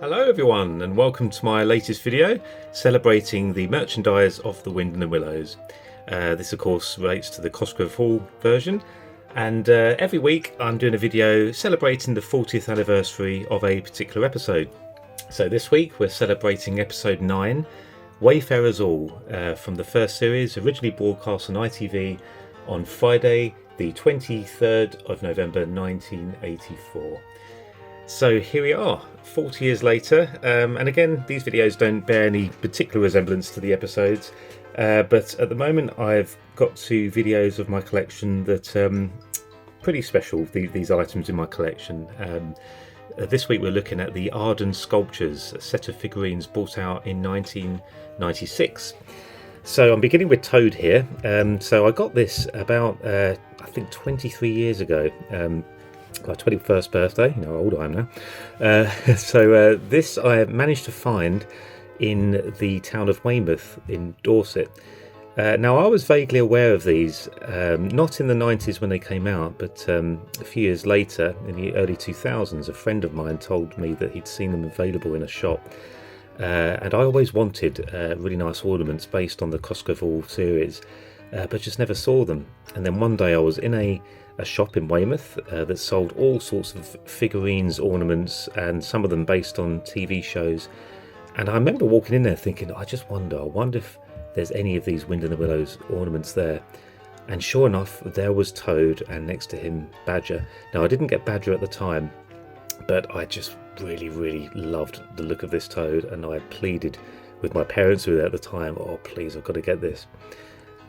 Hello everyone and welcome to my latest video celebrating the merchandise of the Wind and the Willows. This of course relates to the Cosgrove Hall version, and every week I'm doing a video celebrating the 40th anniversary of a particular episode. So this week we're celebrating episode 9, Wayfarers All, from the first series, originally broadcast on ITV on Friday the 23rd of November 1984. So here we are, 40 years later, and again these videos don't bear any particular resemblance to the episodes, but at the moment I've got two videos of my collection that pretty special, these items in my collection. This week we're looking at the Arden sculptures, a set of figurines brought out in 1996. So I'm beginning with Toad here. So I got this about I think 23 years ago. My 21st birthday, you know how old I am now. So this I managed to find in the town of Weymouth in Dorset. Now I was vaguely aware of these, not in the 90s when they came out, but a few years later, in the early 2000s, a friend of mine told me that he'd seen them available in a shop. And I always wanted really nice ornaments based on the Cosgrove Hall series, but just never saw them. And then one day I was in a shop in Weymouth that sold all sorts of figurines, ornaments, and some of them based on TV shows. And I remember walking in there thinking, I wonder if there's any of these Wind and the Willows ornaments there. And sure enough, there was Toad, and next to him Badger. Now I didn't get Badger at the time, but I just really loved the look of this Toad, and I pleaded with my parents who were there at the time, oh please, I've got to get this.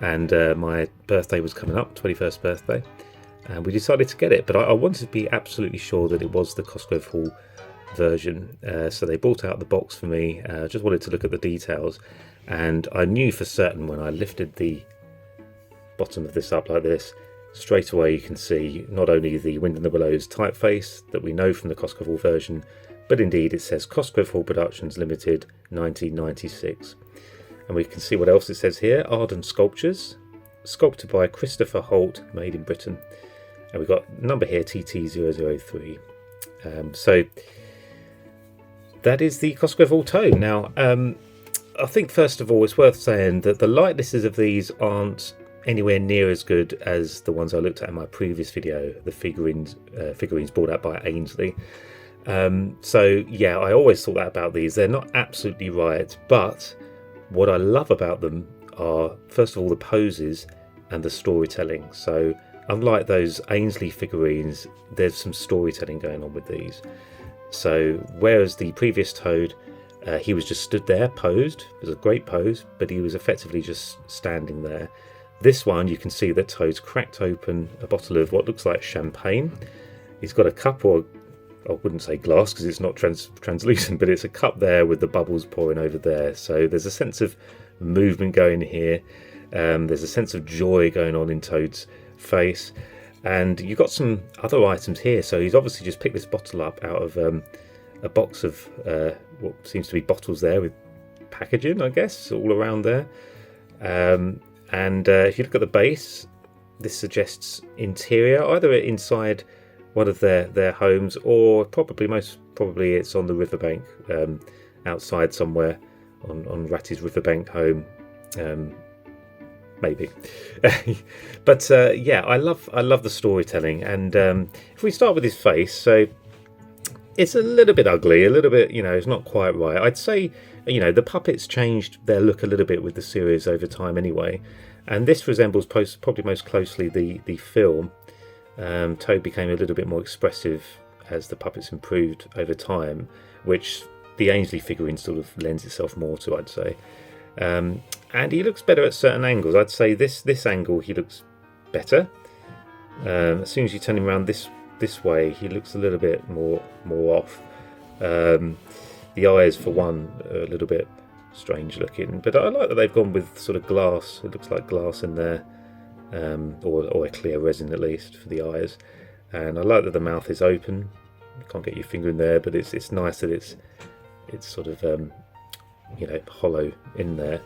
And my birthday was coming up, 21st birthday, and we decided to get it, but I wanted to be absolutely sure that it was the Cosgrove Hall version. So they brought out the box for me. I just wanted to look at the details, and I knew for certain when I lifted the bottom of this up like this, straight away you can see not only the Wind and the Willows typeface that we know from the Cosgrove Hall version, but indeed it says Cosgrove Hall Productions Limited 1996. And we can see what else it says here, Arden Sculptures, sculpted by Christopher Holt, made in Britain. And we've got number here, TT003. So that is the Cosgrove Hall Toad. Now, I think first of all it's worth saying that the likenesses of these aren't anywhere near as good as the ones I looked at in my previous video, the figurines brought out by Ainsley. So yeah, I always thought that about these. They're not absolutely right, but what I love about them are, first of all, the poses and the storytelling. So unlike those Ainsley figurines, there's some storytelling going on with these. So whereas the previous Toad, he was just stood there, posed, it was a great pose, but he was effectively just standing there. This one, you can see that Toad's cracked open a bottle of what looks like champagne. He's got a cup, or I wouldn't say glass because it's not translucent, but it's a cup there with the bubbles pouring over there. So there's a sense of movement going here. There's a sense of joy going on in Toad's face, and you've got some other items here. So he's obviously just picked this bottle up out of a box of what seems to be bottles there with packaging, I guess, all around there. And if you look at the base, this suggests interior, either inside one of their homes, or most probably it's on the riverbank, outside somewhere on Ratty's riverbank home. Maybe. But yeah, I love the storytelling. And if we start with his face, so it's a little bit ugly, a little bit, it's not quite right. I'd say, the puppets changed their look a little bit with the series over time anyway, and this resembles probably most closely the film. Toad became a little bit more expressive as the puppets improved over time, which the Ainsley figurine sort of lends itself more to, I'd say. And he looks better at certain angles. I'd say this angle he looks better. As soon as you turn him around this way, he looks a little bit more off. The eyes, for one, are a little bit strange looking, but I like that they've gone with sort of glass. It looks like glass in there, or a clear resin at least for the eyes. And I like that the mouth is open. You can't get your finger in there, but it's nice that it's sort of hollow in there.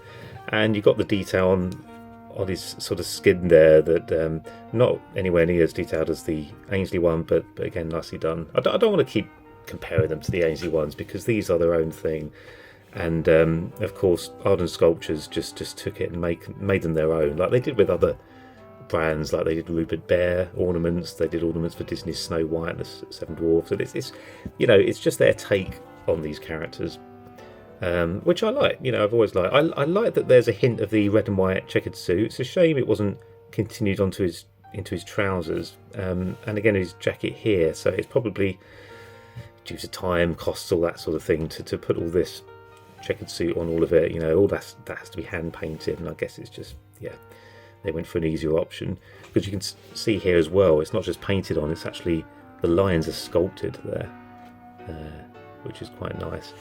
And you've got the detail on his sort of skin there that not anywhere near as detailed as the Ainsley one, but again nicely done. I don't want to keep comparing them to the Ainsley ones, because these are their own thing. And of course, Arden Sculptures just took it and made them their own, like they did with other brands. Like they did Rupert Bear ornaments, they did ornaments for Disney's Snow White and the Seven Dwarfs. And it's you know, it's just their take on these characters, which I like. You know, I've always liked. I like that there's a hint of the red and white checkered suit. It's a shame it wasn't continued onto into his trousers, and again his jacket here. So it's probably due to time, costs, all that sort of thing, to put all this checkered suit on all of it. You know, all that has to be hand painted, and I guess it's just, yeah, they went for an easier option, because you can see here as well, it's not just painted on, it's actually, the lines are sculpted there, which is quite nice.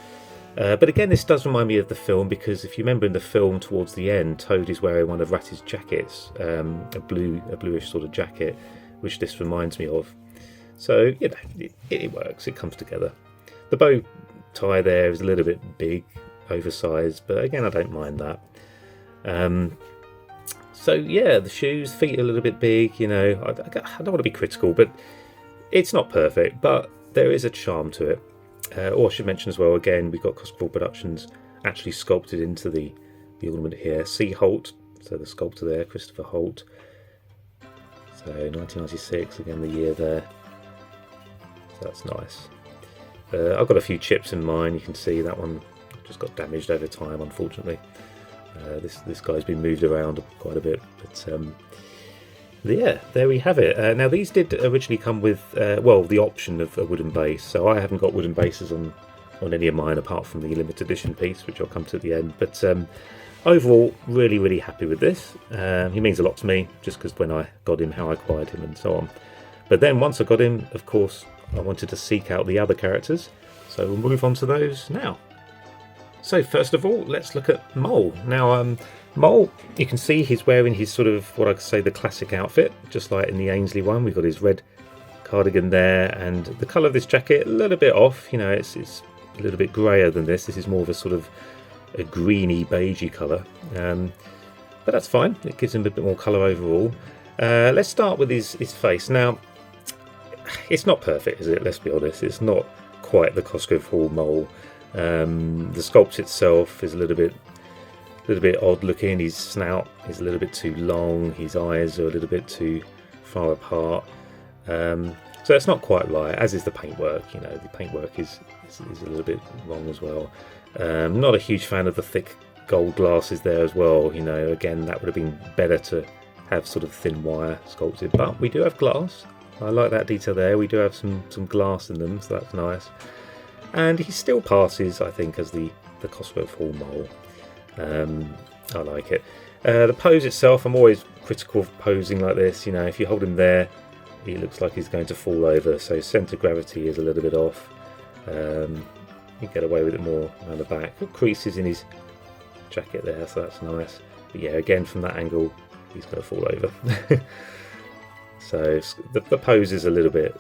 But again, this does remind me of the film, because if you remember in the film, towards the end, Toad is wearing one of Ratty's jackets, a bluish sort of jacket, which this reminds me of. So, you know, it works, it comes together. The bow tie there is a little bit big, oversized, but again, I don't mind that. So yeah, the shoes, feet are a little bit big, you know. I don't want to be critical, but it's not perfect, but there is a charm to it. Or I should mention as well, again, we've got Cosgrove Productions actually sculpted into the ornament here. C. Holt, so the sculptor there, Christopher Holt. So 1996, again the year there. So that's nice. I've got a few chips in mine. You can see that one just got damaged over time, unfortunately. This guy's been moved around quite a bit, but yeah, there we have it. Now these did originally come with well, the option of a wooden base, so I haven't got wooden bases on any of mine apart from the limited edition piece, which I'll come to at the end. But overall, really happy with this. He means a lot to me, just because when I got him, how I acquired him and so on. But then once I got him, of course, I wanted to seek out the other characters, so we'll move on to those now. So first of all, let's look at Mole. Now, Mole, you can see he's wearing his sort of, what I could say, the classic outfit, just like in the Ainsley one. We've got his red cardigan there, and the colour of this jacket, a little bit off. You know, it's a little bit greyer than this. This is more of a sort of a greeny, beigey colour. But that's fine. It gives him a bit more colour overall. Let's start with his face. Now, it's not perfect, is it? Let's be honest. It's not quite the Cosgrove Hall Mole. The sculpt itself is a little bit odd looking. His snout is a little bit too long. His eyes are a little bit too far apart. So it's not quite right, as is the paintwork. You know, the paintwork is a little bit wrong as well. Not a huge fan of the thick gold glasses there as well. You know, again, that would have been better to have sort of thin wire sculpted, but we do have glass. I like that detail there. We do have some glass in them, so that's nice. And he still passes, I think, as the Cosgrove Hall Mole. I like it. The pose itself, I'm always critical of posing like this. You know, if you hold him there, he looks like he's going to fall over. So centre of gravity is a little bit off. You get away with it more around the back. Got creases in his jacket there, so that's nice. But yeah, again, from that angle, he's going to fall over. So the pose is a little bit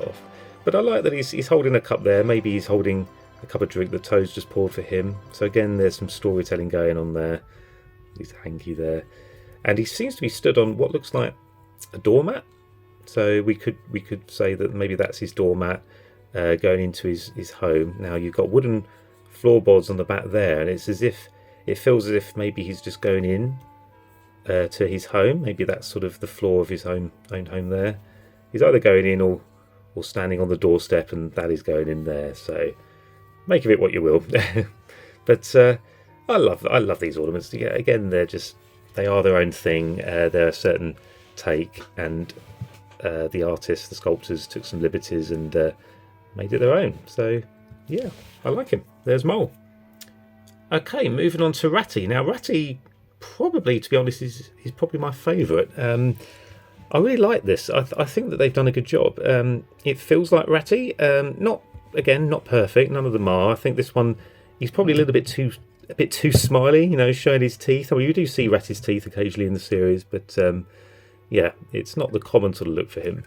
off. But I like that he's holding a cup there. Maybe he's holding a cup of drink that Toad's just poured for him. So again, there's some storytelling going on there. He's hanky there, and he seems to be stood on what looks like a doormat. So we could say that maybe that's his doormat going into his home. Now you've got wooden floorboards on the back there, and it's as if it feels as if maybe he's just going in to his home. Maybe that's sort of the floor of his own home there. He's either going in or standing on the doorstep, and that is going in there. So make of it what you will. But I love these ornaments. Yeah, again, they are their own thing. They're a certain take, and the artists, the sculptors, took some liberties and made it their own. So yeah, I like him. There's Mole. Okay, moving on to Ratty. Now Ratty, probably, to be honest, is probably my favourite. I really like this. I think that they've done a good job. It feels like Ratty. Not perfect. None of them are. I think this one, he's probably a bit too smiley. You know, showing his teeth. I mean, we do see Ratty's teeth occasionally in the series, but yeah, it's not the common sort of look for him.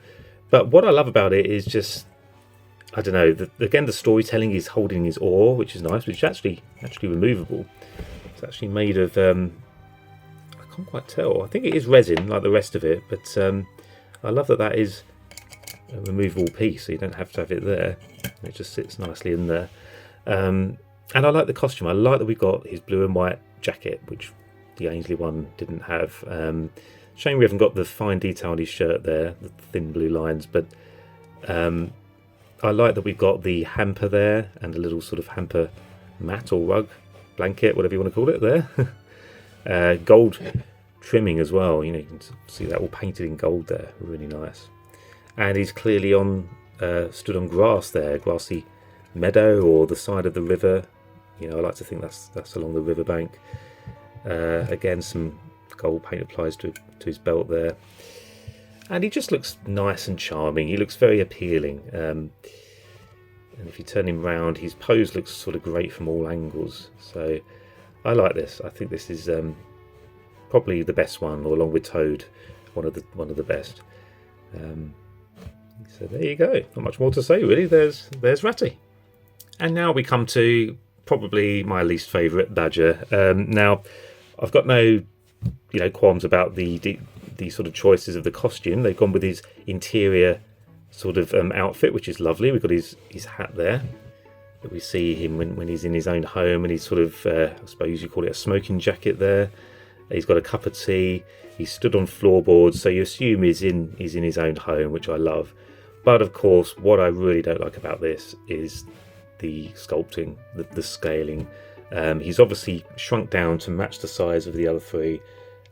But what I love about it is just, I don't know. Again, the storytelling is holding his oar, which is nice. Which is actually removable. It's actually made of. I can't quite tell. I think it is resin like the rest of it, but I love that is a removable piece, so you don't have to have it there. It just sits nicely in there. And I like the costume. I like that we got his blue and white jacket, which the Ainsley one didn't have. Shame we haven't got the fine detail on his shirt there, the thin blue lines, but I like that we've got the hamper there and a little sort of hamper mat or rug, blanket, whatever you want to call it there. Gold trimming as well, you can see that all painted in gold there, really nice. And he's clearly stood on grass there, grassy meadow or the side of the river. I like to think that's along the riverbank. Again, some gold paint applies to his belt there, and he just looks nice and charming. He looks very appealing, and if you turn him round, his pose looks sort of great from all angles. So I like this. I think this is probably the best one, or along with Toad, one of the best. So there you go. Not much more to say really. There's Ratty, and now we come to probably my least favourite Badger. Now I've got no qualms about the sort of choices of the costume. They've gone with his interior sort of outfit, which is lovely. We've got his hat there that we see him when he's in his own home, and he's sort of I suppose you call it a smoking jacket there. He's got a cup of tea. He's stood on floorboards, so you assume he's in his own home, which I love. But of course, what I really don't like about this is the sculpting, the scaling. He's obviously shrunk down to match the size of the other three,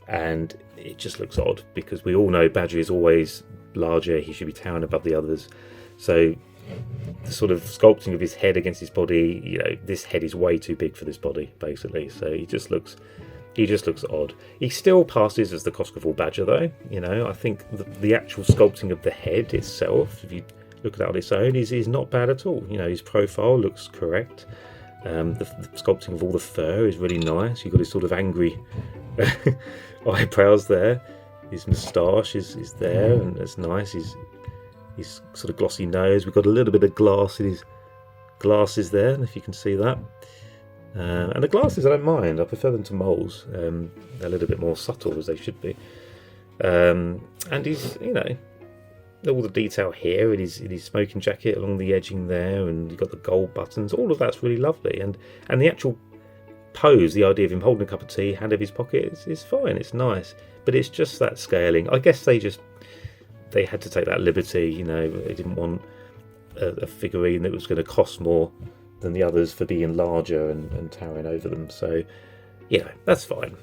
and it just looks odd because we all know Badger is always larger. He should be towering above the others. So the sort of sculpting of his head against his body, this head is way too big for this body, basically. So he just looks odd. He still passes as the Cosgrove Hall Badger, though. I think the actual sculpting of the head itself, if you look at that on its own, is not bad at all. His profile looks correct. The sculpting of all the fur is really nice. You've got his sort of angry eyebrows there. His moustache is there, and that's nice. His sort of glossy nose. We've got a little bit of glass in his glasses there, if you can see that. And the glasses I don't mind. I prefer them to moles. They're a little bit more subtle, as they should be. And he's, all the detail here in his smoking jacket along the edging there, and you've got the gold buttons. All of that's really lovely, and the actual pose, the idea of him holding a cup of tea, hand in his pocket, is fine. It's nice, but it's just that scaling. I guess they had to take that liberty. They didn't want a figurine that was going to cost more than the others for being larger and towering over them. So that's fine.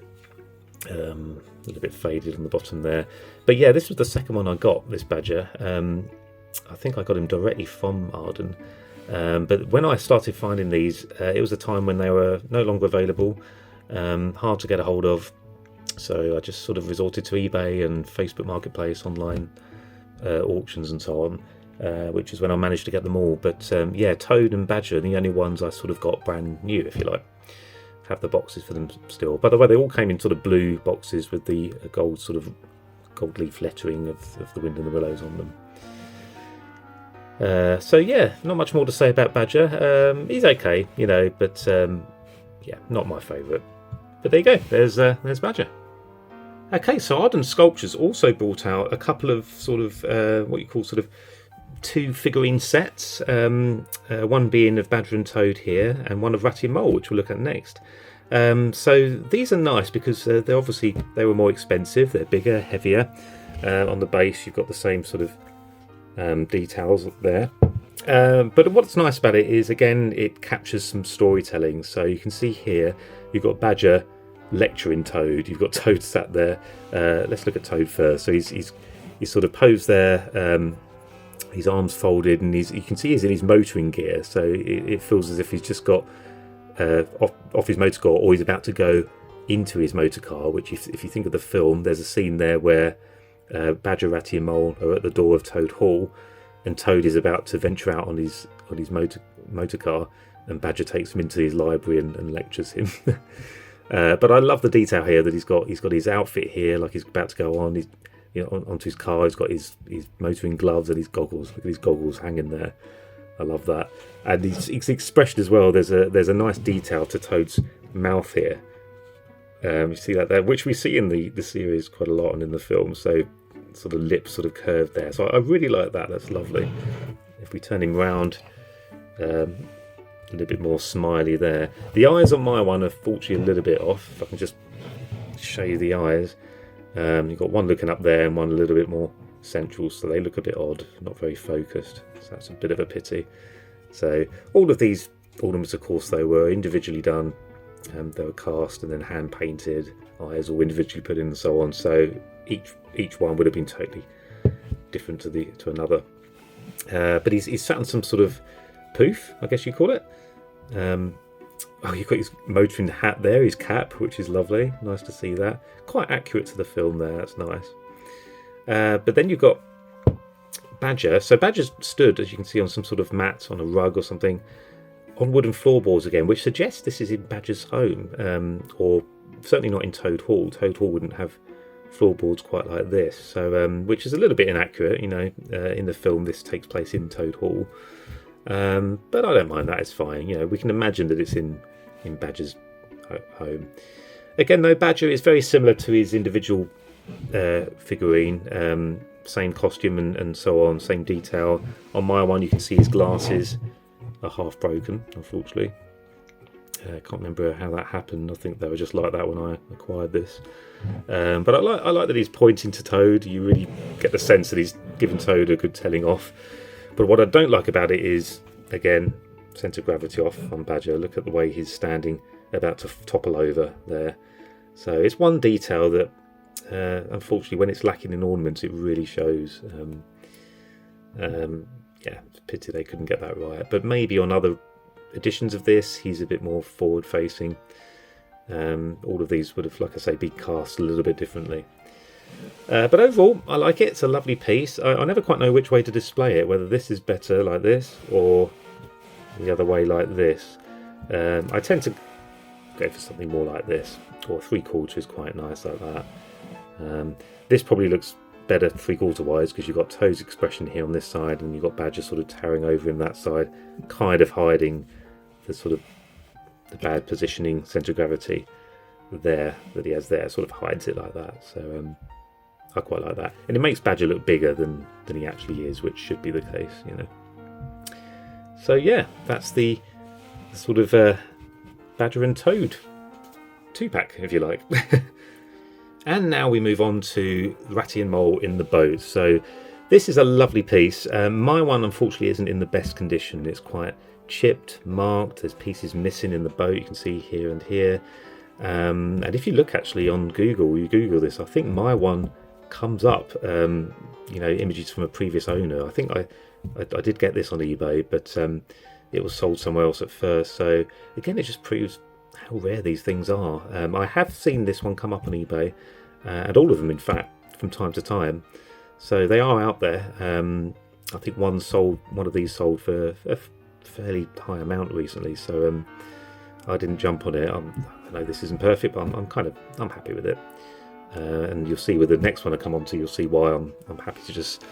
A little bit faded on the bottom there, but yeah, this was the second one I got, this Badger. I think I got him directly from Arden, but when I started finding these, it was a time when they were no longer available, hard to get a hold of, so I just sort of resorted to eBay and Facebook Marketplace, online auctions and so on, which is when I managed to get them all. But Toad and Badger are the only ones I sort of got brand new, if you like. Have the boxes for them still. By the way, they all came in sort of blue boxes with the gold leaf lettering of the Wind and the Willows on them. So yeah, not much more to say about Badger. He's okay, but not my favourite. But there you go. There's Badger. Okay, so Arden Sculptures also brought out a couple of sort of what you call sort of two figurine sets, one being of Badger and Toad here, and one of Ratty and Mole, which we'll look at next. So these are nice because they were more expensive. They're bigger, heavier. On the base, you've got the same sort of details there. But what's nice about it is, again, it captures some storytelling. So you can see here, you've got Badger lecturing Toad. You've got Toad sat there. Let's look at Toad first. So he's sort of posed there. His arms folded, and you can see he's in his motoring gear, so it feels as if he's just got off his motor car, or he's about to go into his motor car, which if you think of the film, there's a scene there where Badger, Ratty and Mole are at the door of Toad Hall, and Toad is about to venture out on his motor car, and Badger takes him into his library and lectures him. But I love the detail here that he's got his outfit here, like he's about to go on. Onto his car. He's got his motoring gloves and his goggles. Look at his goggles hanging there. I love that. And his expression as well. There's a nice detail to Toad's mouth here. You see that there, which we see in the series quite a lot and in the film. So sort of lips sort of curved there. So I really like that. That's lovely. If we turn him round, a little bit more smiley there. The eyes on my one are fortunately a little bit off. If I can just show you the eyes. You've got one looking up there and one a little bit more central, so they look a bit odd, not very focused. So that's a bit of a pity. So all of these ornaments, of course, they were individually done. They were cast and then hand painted, eyes all individually put in and so on. So each one would have been totally different to another. But he's sat on some sort of poof, I guess you call it. Oh, you've got his motoring hat there, his cap, which is lovely. Nice to see that. Quite accurate to the film there, that's nice. But then you've got Badger. So Badger's stood, as you can see, on some sort of mat, on a rug or something, on wooden floorboards again, which suggests this is in Badger's home, or certainly not in Toad Hall. Toad Hall wouldn't have floorboards quite like this, so which is a little bit inaccurate. You know, in the film this takes place in Toad Hall, but I don't mind that. It's fine. You know, we can imagine that it's in Badger's home. Again, though, Badger is very similar to his individual figurine, same costume and so on, same detail. On my one, you can see his glasses are half broken, unfortunately. I can't remember how that happened. I think they were just like that when I acquired this. But I like that he's pointing to Toad. You really get the sense that he's given Toad a good telling off. But what I don't like about it is, again, centre of gravity off on Badger. Look at the way he's standing, about to topple over there. So it's one detail that, unfortunately, when it's lacking in ornaments, it really shows. Yeah, it's a pity they couldn't get that right. But maybe on other editions of this, he's a bit more forward-facing. All of these would have, like I say, been cast a little bit differently. But overall, I like it. It's a lovely piece. I never quite know which way to display it, whether this is better like this or the other way like this. I tend to go for something more like this, or 3/4 is quite nice like that. This probably looks better 3/4 wise because you've got Toad's expression here on this side and you've got Badger sort of towering over him that side, kind of hiding the sort of the bad positioning, centre of gravity there that he has there, sort of hides it like that. So I quite like that, and it makes Badger look bigger than he actually is, which should be the case, you know. So yeah, that's the sort of Badger and Toad 2-pack, if you like. And now we move on to Ratty and Mole in the boat. So this is a lovely piece. My one, unfortunately, isn't in the best condition. It's quite chipped, marked. There's pieces missing in the boat. You can see here and here. And if you look actually on Google, you Google this, I think my one comes up, you know, images from a previous owner. I think I did get this on eBay, but it was sold somewhere else at first. So again, it just proves how rare these things are. I have seen this one come up on eBay, and all of them, in fact, from time to time. So they are out there. I think one of these sold for a fairly high amount recently. So I didn't jump on it. I know this isn't perfect, but I'm happy with it. And you'll see with the next one I come on to, you'll see why I'm happy to just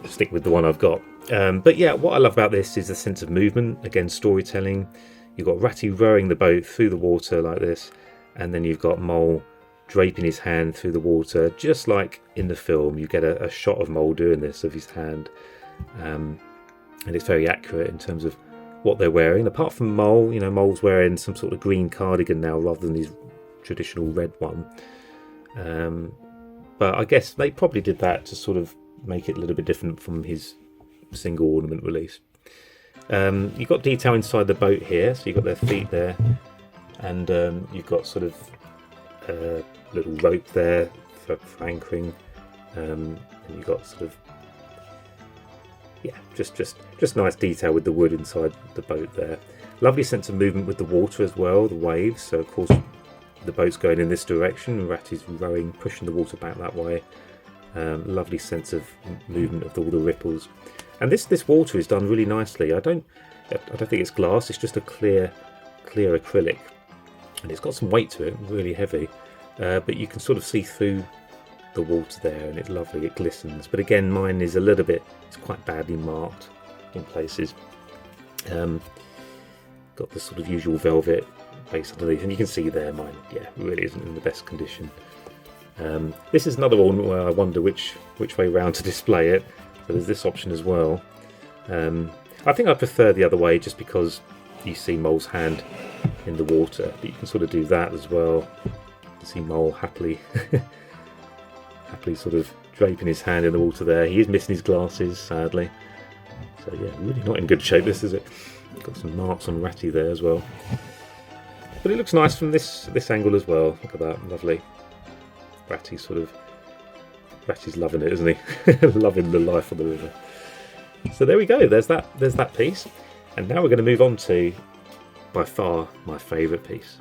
stick with the one I've got. But yeah, what I love about this is the sense of movement. Again, storytelling. You've got Ratty rowing the boat through the water like this, and then you've got Mole draping his hand through the water, just like in the film. You get a shot of Mole doing this, of his hand, and it's very accurate in terms of what they're wearing. Apart from Mole, you know, Mole's wearing some sort of green cardigan now rather than his traditional red one. But I guess they probably did that to sort of make it a little bit different from his single ornament release. You've got detail inside the boat here, so you've got their feet there, and you've got sort of a little rope there for anchoring, and you've got sort of, yeah, just nice detail with the wood inside the boat there. Lovely sense of movement with the water as well, the waves. So of course the boat's going in this direction, and Ratty's rowing, pushing the water back that way. Lovely sense of movement of all the ripples. And this water is done really nicely. I don't think it's glass. It's just a clear acrylic, and it's got some weight to it, really heavy. But you can sort of see through the water there, and it's lovely. It glistens. But again, mine is a little bit. It's quite badly marked in places. Got the sort of usual velvet base underneath, and you can see there, mine, yeah, really isn't in the best condition. This is another one where I wonder which way round to display it. So there's this option as well. I think I prefer the other way just because you see Mole's hand in the water, but you can sort of do that as well. You see Mole happily sort of draping his hand in the water there. He is missing his glasses, sadly. So yeah, really not in good shape, this, is it? Got some marks on Ratty there as well. But it looks nice from this angle as well. Look at that, lovely. Ratty's loving it, isn't he? Loving the life of the river. So there we go, there's that piece. And now we're going to move on to, by far, my favourite piece.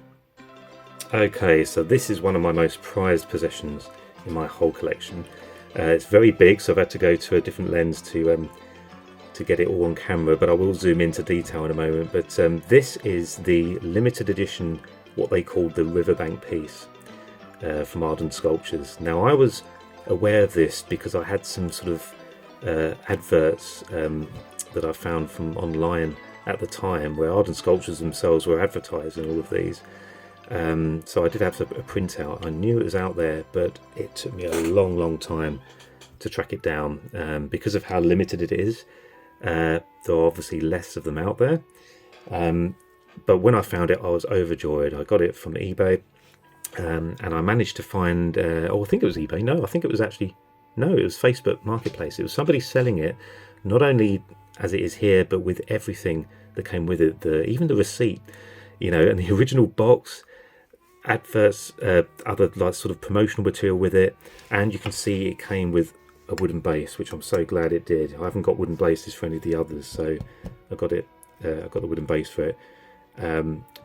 Okay, so this is one of my most prized possessions in my whole collection. It's very big, so I've had to go to a different lens to get it all on camera, but I will zoom into detail in a moment. But this is the limited edition, what they called the Riverbank piece from Arden Sculptures. Now, I was aware of this because I had some sort of adverts that I found from online at the time where Arden Sculptures themselves were advertising all of these. So I did have a printout. I knew it was out there, but it took me a long time to track it down because of how limited it is. There are obviously less of them out there, but when I found it, I was overjoyed. I got it from eBay, and I managed to find, I think it was eBay. No, I think it was actually, no, it was Facebook Marketplace. It was somebody selling it, not only as it is here, but with everything that came with it, even the receipt, and the original box, adverts, other like sort of promotional material with it, and you can see it came with a wooden base, which I'm so glad it did. I haven't got wooden bases for any of the others, so I got it. I got the wooden base for it.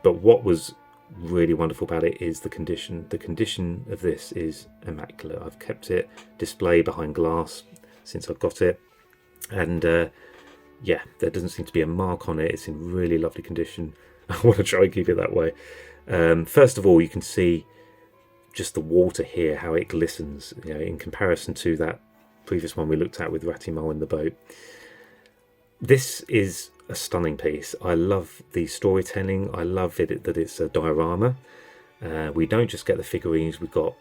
But what was really wonderful about it is the condition. The condition of this is immaculate. I've kept it displayed behind glass since I've got it, and yeah, there doesn't seem to be a mark on it. It's in really lovely condition. I want to try and keep it that way. First of all, you can see just the water here, how it glistens, in comparison to that previous one we looked at with Ratty Mole in the boat. This is a stunning piece. I love the storytelling. I love it that it's a diorama. We don't just get the figurines, we've got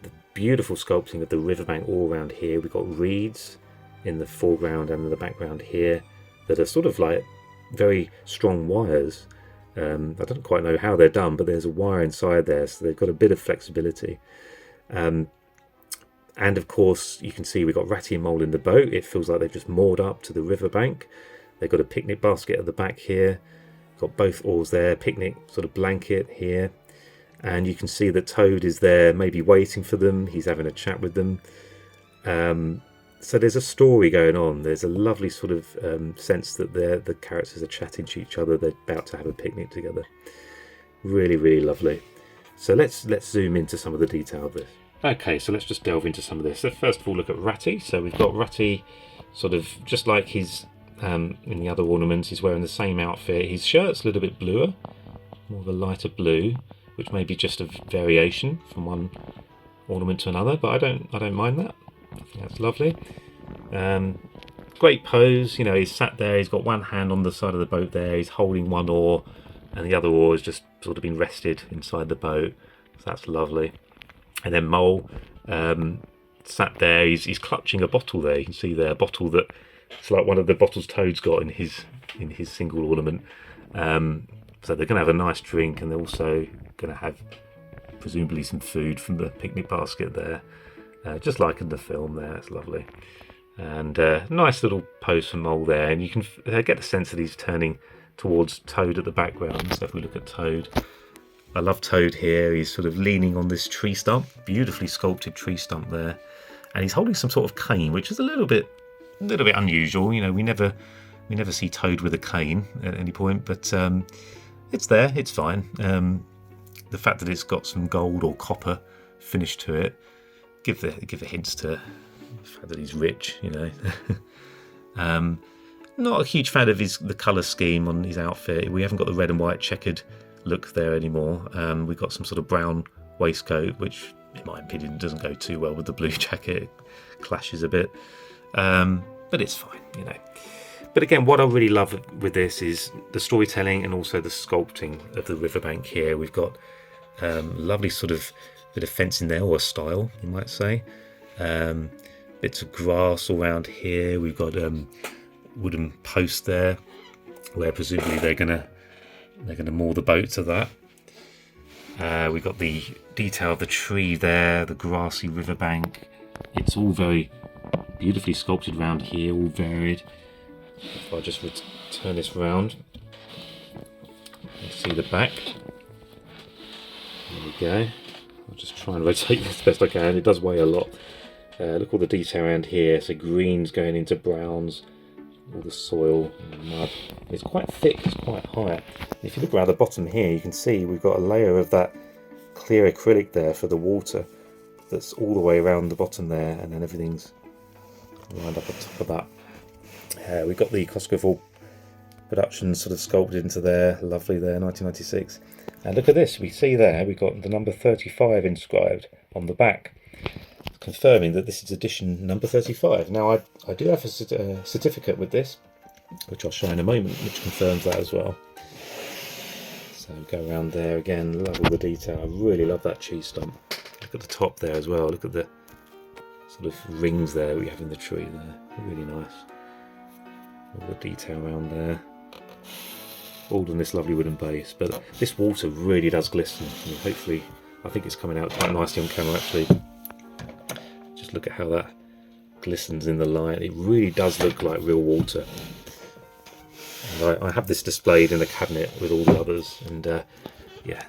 the beautiful sculpting of the riverbank all around here. We've got reeds in the foreground and in the background here that are sort of like very strong wires. I don't quite know how they're done, but there's a wire inside there, so they've got a bit of flexibility. And of course, you can see we've got Ratty and Mole in the boat. It feels like they've just moored up to the riverbank. They've got a picnic basket at the back here. Got both oars there, picnic sort of blanket here. And you can see that Toad is there, maybe waiting for them. He's having a chat with them. So there's a story going on. There's a lovely sort of sense that the characters are chatting to each other. They're about to have a picnic together. Really, really lovely. So let's zoom into some of the detail of this. Okay, so let's just delve into some of this. So first of all, look at Ratty. So we've got Ratty sort of just like his in the other ornaments. He's wearing the same outfit. His shirt's a little bit bluer, more of a lighter blue, which may be just a variation from one ornament to another, but I don't mind that. I think that's lovely. Great pose. He's sat there. He's got one hand on the side of the boat there. He's holding one oar, and the other oar has just sort of been rested inside the boat. So that's lovely. And then Mole sat there. He's clutching a bottle there. You can see there a bottle that it's like one of the bottles Toad's got in his single ornament. So they're going to have a nice drink, and they're also going to have presumably some food from the picnic basket there, just like in the film there. It's lovely. And nice little pose for Mole there, and you can get the sense that he's turning towards Toad at the background. So if we look at Toad, I love Toad here. He's sort of leaning on this tree stump, beautifully sculpted tree stump there, and he's holding some sort of cane, which is a little bit unusual. We never see Toad with a cane at any point, but it's there. It's fine. The fact that it's got some gold or copper finish to it give a hints to the fact that he's rich. Not a huge fan of the colour scheme on his outfit. We haven't got the red and white checkered look there anymore. We've got some sort of brown waistcoat, which in my opinion doesn't go too well with the blue jacket. It clashes a bit, but it's fine. But again, what I really love with this is the storytelling and also the sculpting of the riverbank here. We've got lovely sort of bit of fencing there, or a stile you might say. Bits of grass all around here. We've got wooden posts there where presumably they're gonna moor the boat to that. We've got the detail of the tree there, the grassy riverbank. It's all very beautifully sculpted around here, all varied. If I just turn this round, you see the back. There we go. I'll just try and rotate this best I can. It does weigh a lot. Look all the detail around here. So greens going into browns, all the soil and the mud. It's quite thick, it's quite high. If you look around the bottom here, you can see we've got a layer of that clear acrylic there for the water that's all the way around the bottom there, and then everything's lined up on top of that. We've got the Cosgrove Hall production sort of sculpted into there, lovely there, 1996. And look at this, we see there, we've got the number 35 inscribed on the back, confirming that this is edition number 35. Now I do have a certificate with this, which I'll show in a moment, which confirms that as well. So go around there again, love all the detail. I really love that cheese stump. Look at the top there as well, look at the sort of rings there we have in the tree there, really nice. All the detail around there, all on this lovely wooden base. But this water really does glisten. I mean, hopefully, I think it's coming out quite nicely on camera actually. Just look at how that glistens in the light. It really does look like real water. And I have this displayed in the cabinet with all the others, and yeah,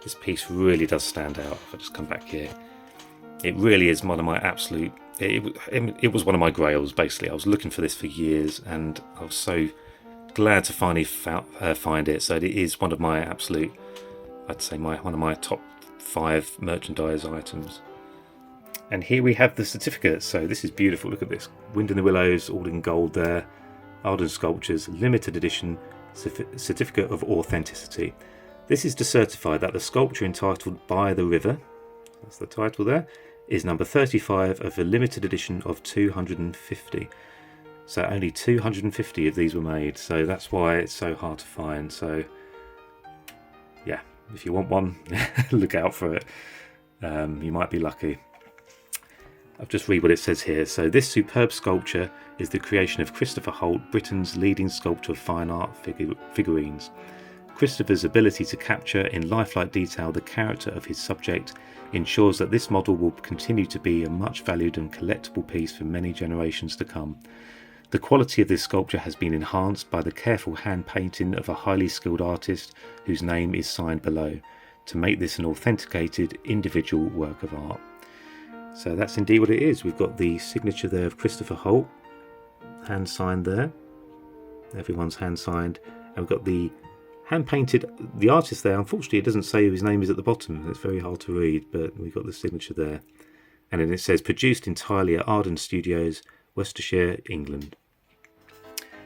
this piece really does stand out. If I just come back here, it really is one of my absolute. It was one of my grails basically. I was looking for this for years, and I was so glad to finally find it. So it is one of my absolute, I'd say one of my top 5 merchandise items. And here we have the certificate. So this is beautiful. Look at this, Wind in the Willows, all in gold there. Arden Sculptures, limited edition certificate of authenticity. This is to certify that the sculpture entitled By the River, that's the title there, is number 35 of a limited edition of 250. So only 250 of these were made, so that's why it's so hard to find. So yeah, if you want one, look out for it. You might be lucky. I'll just read what it says here. So this superb sculpture is the creation of Christopher Holt, Britain's leading sculptor of fine art figurines. Christopher's ability to capture in lifelike detail the character of his subject ensures that this model will continue to be a much valued and collectible piece for many generations to come. The quality of this sculpture has been enhanced by the careful hand painting of a highly skilled artist whose name is signed below, to make this an authenticated individual work of art. So that's indeed what it is. We've got the signature there of Christopher Holt, hand signed there. Everyone's hand signed. And we've got the hand painted, the artist there. Unfortunately, it doesn't say who his name is at the bottom. It's very hard to read, but we've got the signature there. And then it says produced entirely at Arden Studios, Worcestershire, England.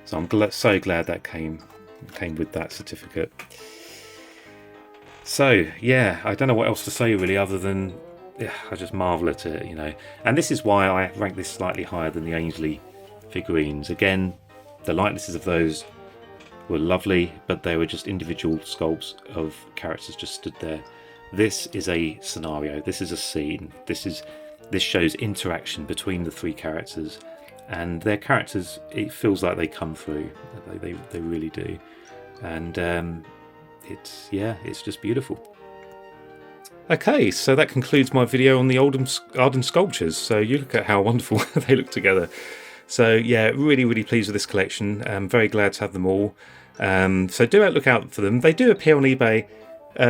So I'm so glad that came with that certificate. So yeah, I don't know what else to say really, other than yeah, I just marvel at it, you know. And this is why I rank this slightly higher than the Ainsley figurines. Again, the likenesses of those were lovely, but they were just individual sculpts of characters just stood there. This is a scenario, this is a scene, this shows interaction between the 3 characters, and their characters, it feels like they come through. They really do. And it's just beautiful. Okay, so that concludes my video on the Arden sculptures. So you look at how wonderful they look together. So yeah, really pleased with this collection. I'm very glad to have them all. So do look out for them. They do appear on eBay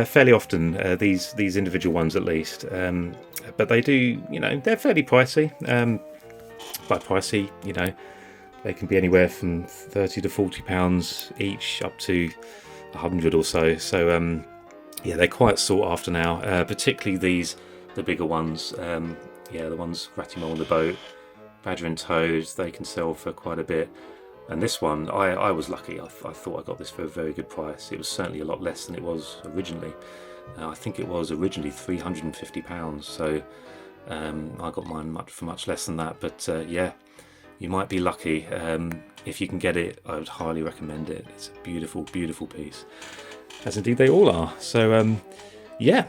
fairly often, these individual ones at least. But they do, you know, they're fairly pricey. By pricey, you know, they can be anywhere from £30 to £40 each, up to 100 or so. So yeah, they're quite sought after now, particularly the bigger ones. Yeah, the ones ratting on the boat, Badger and Toad, they can sell for quite a bit. And this one, I was lucky. I thought I got this for a very good price. It was certainly a lot less than it was originally. I think it was originally £350. So I got mine for much less than that. But yeah, you might be lucky. If you can get it, I would highly recommend it. It's a beautiful, beautiful piece, as indeed they all are. So yeah,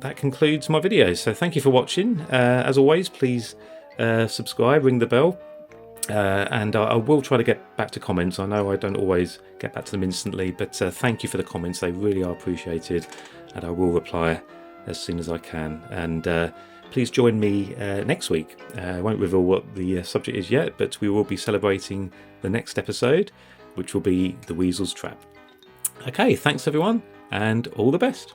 that concludes my video. So thank you for watching. As always, please subscribe, ring the bell, And I will try to get back to comments. I know I don't always get back to them instantly, but thank you for the comments. They really are appreciated, and I will reply as soon as I can. And please join me next week. I won't reveal what the subject is yet, but we will be celebrating the next episode, which will be The Weasel's Trap. Okay, thanks everyone, and all the best.